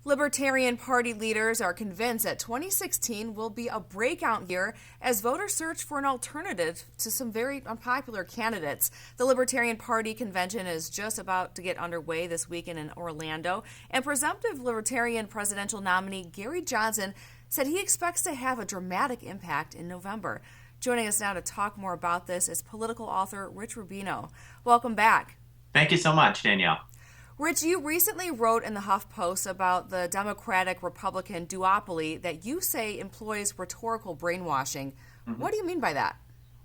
Libertarian Party leaders are convinced that 2016 will be a breakout year as voters search for an alternative to some very unpopular candidates. The Libertarian Party convention is just about to get underway this weekend in Orlando, and presumptive Libertarian presidential nominee Gary Johnson said he expects to have a dramatic impact in November. Joining us now to talk more about this is political author Rich Rubino. Welcome back. Thank you so much, Danielle. Rich, you recently wrote in the HuffPost about the Democratic-Republican duopoly that you say employs rhetorical brainwashing. What do you mean by that?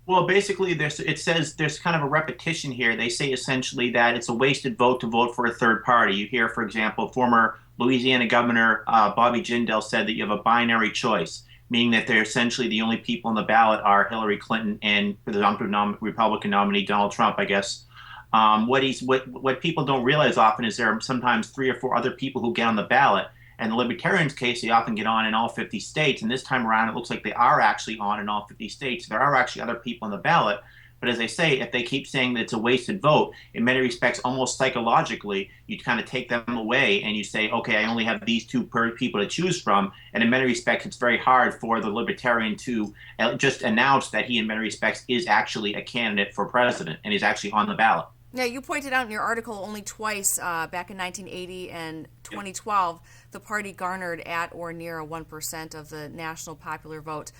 Well, basically, it says there's kind of a repetition here. They say essentially that it's a wasted vote to vote for a third party. You hear, for example, former Louisiana Governor Bobby Jindal said that you have a binary choice, meaning that they're essentially the only people on the ballot are Hillary Clinton and the Republican nominee Donald Trump, I guess. What people don't realize often is there are sometimes three or four other people who get on the ballot. And the Libertarians' case, they often get on in all 50 states. And this time around, it looks like they are actually on in all 50 states. There are actually other people on the ballot. But as I say, if they keep saying that it's a wasted vote, in many respects, almost psychologically, you kind of take them away and you say, okay, I only have these two people to choose from. And in many respects, it's very hard for the Libertarian to just announce that he, in many respects, is actually a candidate for president and is actually on the ballot. Yeah, you pointed out in your article only twice, back in 1980 and 2012, the party garnered at or near 1% of the national popular vote.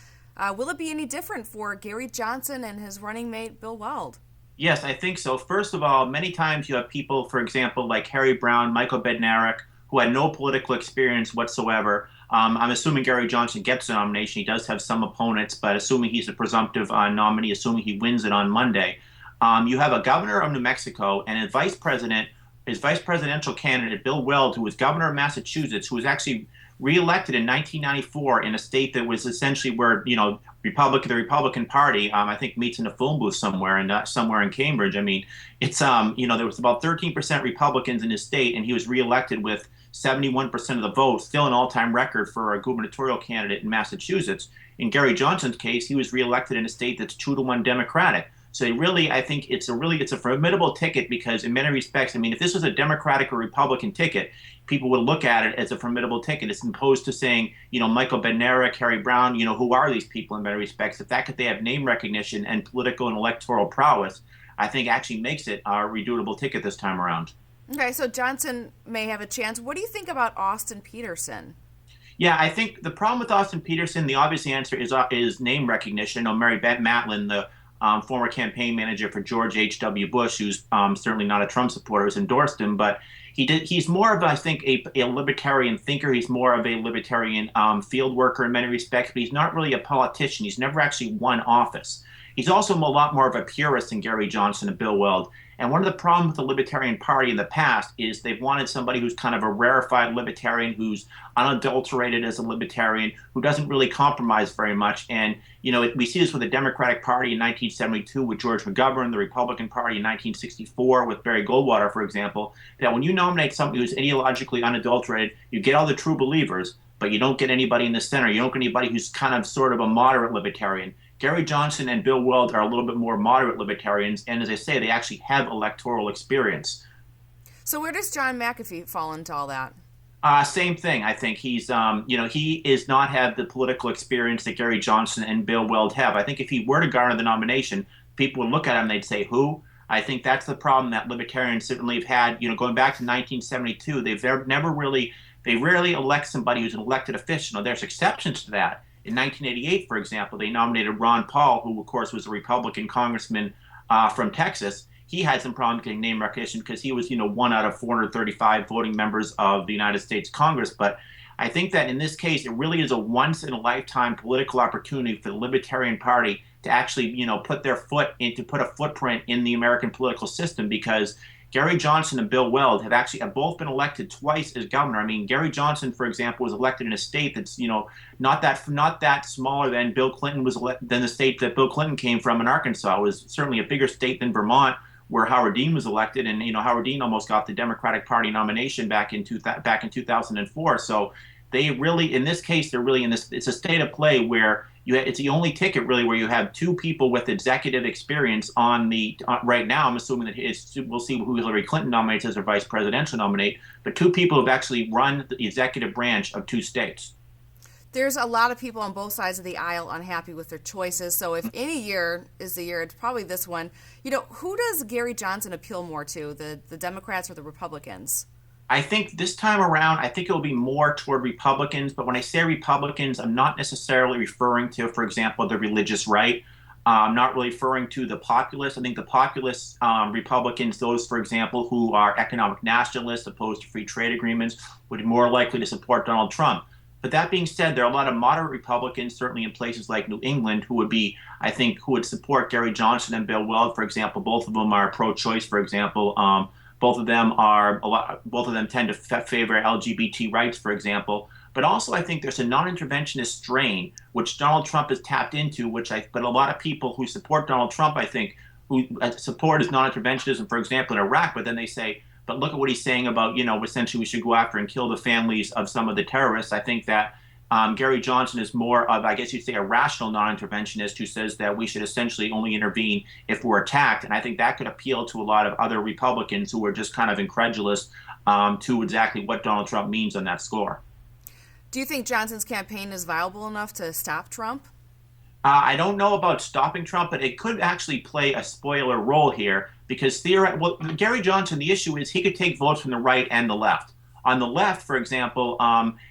Will it be any different for Gary Johnson and his running mate, Bill Weld? Yes, I think so. First of all, many times you have people, for example, like Harry Brown, Michael Bednarik, who had no political experience whatsoever. I'm assuming Gary Johnson gets the nomination. He does have some opponents, but assuming he's a presumptive nominee, assuming he wins it on Monday. You have a governor of New Mexico and a vice president, his vice presidential candidate, Bill Weld, who was governor of Massachusetts, who was actually reelected in 1994 in a state that was essentially where, the Republican Party, I think, meets in a phone booth somewhere in Cambridge. I mean, it's, there was about 13% Republicans in his state, and he was reelected with 71% of the vote, still an all-time record for a gubernatorial candidate in Massachusetts. In Gary Johnson's case, he was reelected in a state that's 2-1 Democratic. So I think it's a formidable ticket because in many respects, I mean, if this was a Democratic or Republican ticket, people would look at it as a formidable ticket as opposed to saying, Michael Bednarik, Harry Brown, who are these people in many respects? The fact that they have name recognition and political and electoral prowess, I think actually makes it a redoubtable ticket this time around. Okay, so Johnson may have a chance. What do you think about Austin Peterson? Yeah, I think the problem with Austin Peterson, the obvious answer is name recognition. Mary Beth Matlin, the former campaign manager for George H.W. Bush, who's certainly not a Trump supporter, has endorsed him. But he's more of, I think, a libertarian thinker. He's more of a libertarian field worker in many respects, but he's not really a politician. He's never actually won office. He's also a lot more of a purist than Gary Johnson and Bill Weld. And one of the problems with the Libertarian Party in the past is they've wanted somebody who's kind of a rarefied libertarian, who's unadulterated as a libertarian, who doesn't really compromise very much. And, we see this with the Democratic Party in 1972 with George McGovern, the Republican Party in 1964 with Barry Goldwater, for example, that when you nominate somebody who's ideologically unadulterated, you get all the true believers, but you don't get anybody in the center. You don't get anybody who's kind of sort of a moderate libertarian. Gary Johnson and Bill Weld are a little bit more moderate libertarians, and as I say, they actually have electoral experience. So where does John McAfee fall into all that? Same thing. I think he's, he is not have the political experience that Gary Johnson and Bill Weld have. I think if he were to garner the nomination, people would look at him and they'd say, who? I think that's the problem that libertarians certainly have had, going back to 1972. They rarely elect somebody who's an elected official. Now, there's exceptions to that. In 1988, for example, they nominated Ron Paul, who, of course, was a Republican congressman from Texas. He had some problems getting name recognition because he was, one out of 435 voting members of the United States Congress. But I think that in this case, it really is a once-in-a-lifetime political opportunity for the Libertarian Party to actually, put a footprint in the American political system, because Gary Johnson and Bill Weld have both been elected twice as governor. I mean, Gary Johnson, for example, was elected in a state that's, not that smaller than than the state that Bill Clinton came from in Arkansas. It was certainly a bigger state than Vermont, where Howard Dean was elected, and Howard Dean almost got the Democratic Party nomination back in 2004. So they really, in this case, they're really in this. It's a state of play where it's the only ticket really where you have two people with executive experience on the right now. I'm assuming that we'll see who Hillary Clinton nominates as her vice presidential nominee, but two people who've actually run the executive branch of two states. There's a lot of people on both sides of the aisle unhappy with their choices. So if any year is the year, it's probably this one. Who does Gary Johnson appeal more to, the Democrats or the Republicans? I think this time around, I think it will be more toward Republicans. But when I say Republicans, I'm not necessarily referring to, for example, the religious right. I'm not really referring to the populists. I think the populist Republicans, those, for example, who are economic nationalists opposed to free trade agreements, would be more likely to support Donald Trump. But that being said, there are a lot of moderate Republicans, certainly in places like New England, who would support Gary Johnson and Bill Weld, for example. Both of them are pro-choice, for example. Both of them tend to favor LGBT rights, for example. But also, I think there's a non-interventionist strain which Donald Trump has tapped into, but a lot of people who support Donald Trump, I think, who support his non-interventionism, for example, in Iraq, but then they say, but look at what he's saying about, essentially we should go after and kill the families of some of the terrorists. I think that Gary Johnson is more of, I guess you'd say, a rational non-interventionist who says that we should essentially only intervene if we're attacked. And I think that could appeal to a lot of other Republicans who are just kind of incredulous to exactly what Donald Trump means on that score. Do you think Johnson's campaign is viable enough to stop Trump? I don't know about stopping Trump, but it could actually play a spoiler role here because Gary Johnson, the issue is he could take votes from the right and the left. On the left, for example,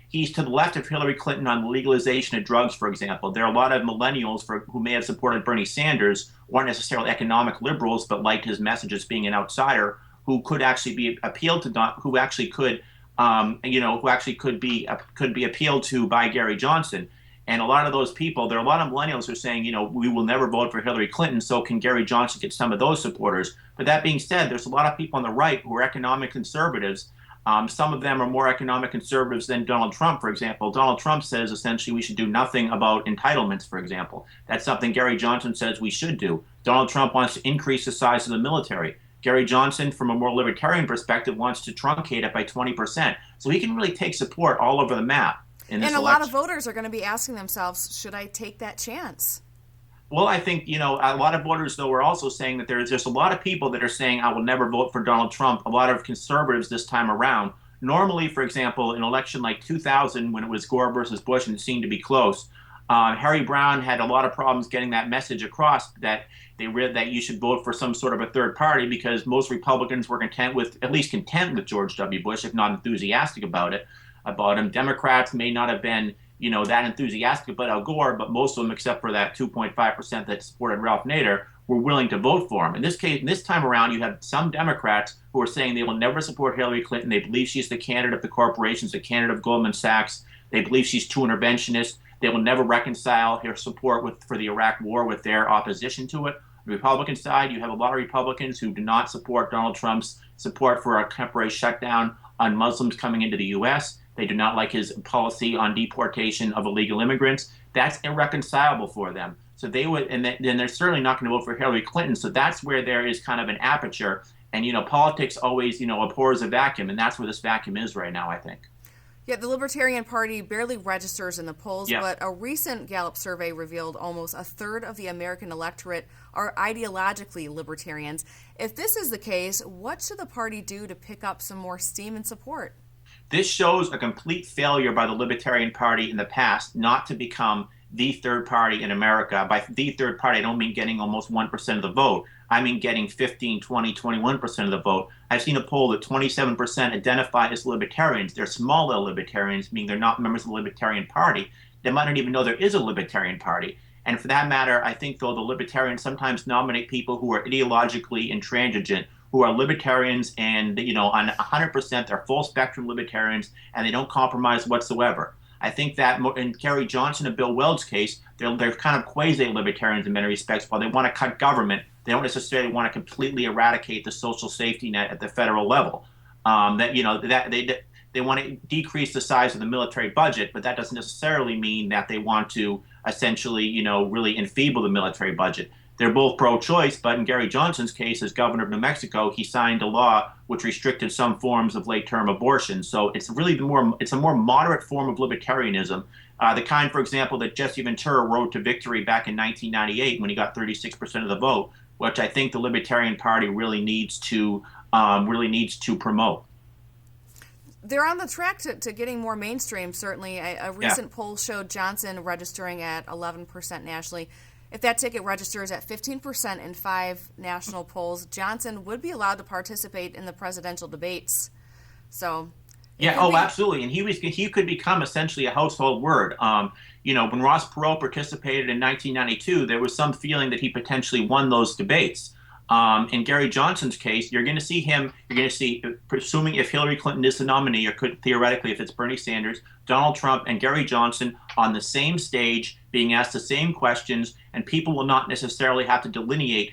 he's to the left of Hillary Clinton on the legalization of drugs, for example. There are a lot of millennials who may have supported Bernie Sanders, weren't necessarily economic liberals, but liked his message as being an outsider, who could actually be appealed to, who actually could be appealed to by Gary Johnson. And a lot of those people, there are a lot of millennials who are saying, we will never vote for Hillary Clinton, so can Gary Johnson get some of those supporters? But that being said, there's a lot of people on the right who are economic conservatives. Some of them are more economic conservatives than Donald Trump, for example. Donald Trump says essentially we should do nothing about entitlements, for example. That's something Gary Johnson says we should do. Donald Trump wants to increase the size of the military. Gary Johnson, from a more libertarian perspective, wants to truncate it by 20%. So he can really take support all over the map. And a lot of voters are going to be asking themselves, should I take that chance? Well, I think, a lot of voters, though, are also saying that there's a lot of people that are saying, I will never vote for Donald Trump. A lot of conservatives this time around. Normally, for example, an election like 2000, when it was Gore versus Bush and it seemed to be close, Harry Brown had a lot of problems getting that message across that that you should vote for some sort of a third party because most Republicans were content with George W. Bush, if not enthusiastic about him. Democrats may not have been, that enthusiastic about Al Gore, but most of them, except for that 2.5% that supported Ralph Nader, were willing to vote for him. In this case, this time around, you have some Democrats who are saying they will never support Hillary Clinton. They believe she's the candidate of the corporations, the candidate of Goldman Sachs. They believe she's too interventionist. They will never reconcile her support for the Iraq War with their opposition to it. On the Republican side, you have a lot of Republicans who do not support Donald Trump's support for a temporary shutdown on Muslims coming into the U.S. They do not like his policy on deportation of illegal immigrants. That's irreconcilable for them. So they would, and then they're certainly not going to vote for Hillary Clinton. So that's where there is kind of an aperture. And, politics always, abhors a vacuum. And that's where this vacuum is right now, I think. Yeah, the Libertarian Party barely registers in the polls, yeah. But a recent Gallup survey revealed almost a third of the American electorate are ideologically libertarians. If this is the case, what should the party do to pick up some more steam and support? This shows a complete failure by the Libertarian Party in the past not to become the third party in America. By the third party, I don't mean getting almost 1% of the vote. I mean getting 15, 20, 21% of the vote. I've seen a poll that 27% identify as libertarians. They're small L libertarians, meaning they're not members of the Libertarian Party. They might not even know there is a Libertarian Party. And for that matter, I think, though, the Libertarians sometimes nominate people who are ideologically intransigent, who are libertarians and, on 100%, they're full spectrum libertarians and they don't compromise whatsoever. I think that in Gary Johnson and Bill Weld's case, they're kind of quasi-libertarians in many respects. While they want to cut government, they don't necessarily want to completely eradicate the social safety net at the federal level. They want to decrease the size of the military budget, but that doesn't necessarily mean that they want to essentially, really enfeeble the military budget. They're both pro-choice, but in Gary Johnson's case, as governor of New Mexico, he signed a law which restricted some forms of late-term abortion. So it's really it's a more moderate form of libertarianism, the kind, for example, that Jesse Ventura rode to victory back in 1998 when he got 36% of the vote, which I think the Libertarian Party really needs to promote. They're on the track to getting more mainstream, certainly. A recent poll showed Johnson registering at 11% nationally. If that ticket registers at 15% in 5 national polls, Johnson would be allowed to participate in the presidential debates. So, absolutely, and he could become essentially a household word. When Ross Perot participated in 1992, there was some feeling that he potentially won those debates. In Gary Johnson's case, you're going to see, presuming if Hillary Clinton is the nominee, or could theoretically if it's Bernie Sanders, Donald Trump and Gary Johnson on the same stage being asked the same questions, and people will not necessarily have to delineate,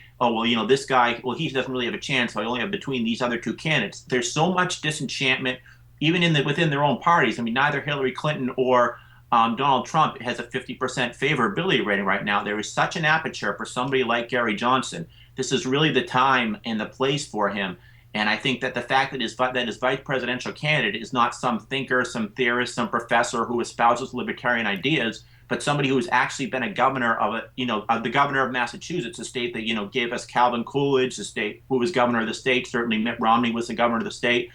this guy, he doesn't really have a chance, so I only have between these other two candidates. There's so much disenchantment, even within their own parties. I mean, neither Hillary Clinton or Donald Trump has a 50% favorability rating right now. There is such an aperture for somebody like Gary Johnson. This is really the time and the place for him. And I think that the fact that his vice presidential candidate is not some thinker, some theorist, some professor who espouses libertarian ideas, but somebody who has actually been a governor of the governor of Massachusetts, a state that, gave us Calvin Coolidge, the state who was governor of the state. Certainly Mitt Romney was the governor of the state.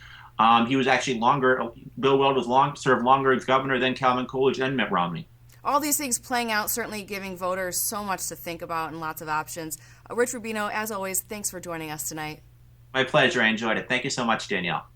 He was actually Bill Weld served longer as governor than Calvin Coolidge and Mitt Romney. All these things playing out, certainly giving voters so much to think about and lots of options. Rich Rubino, as always, thanks for joining us tonight. My pleasure. I enjoyed it. Thank you so much, Danielle.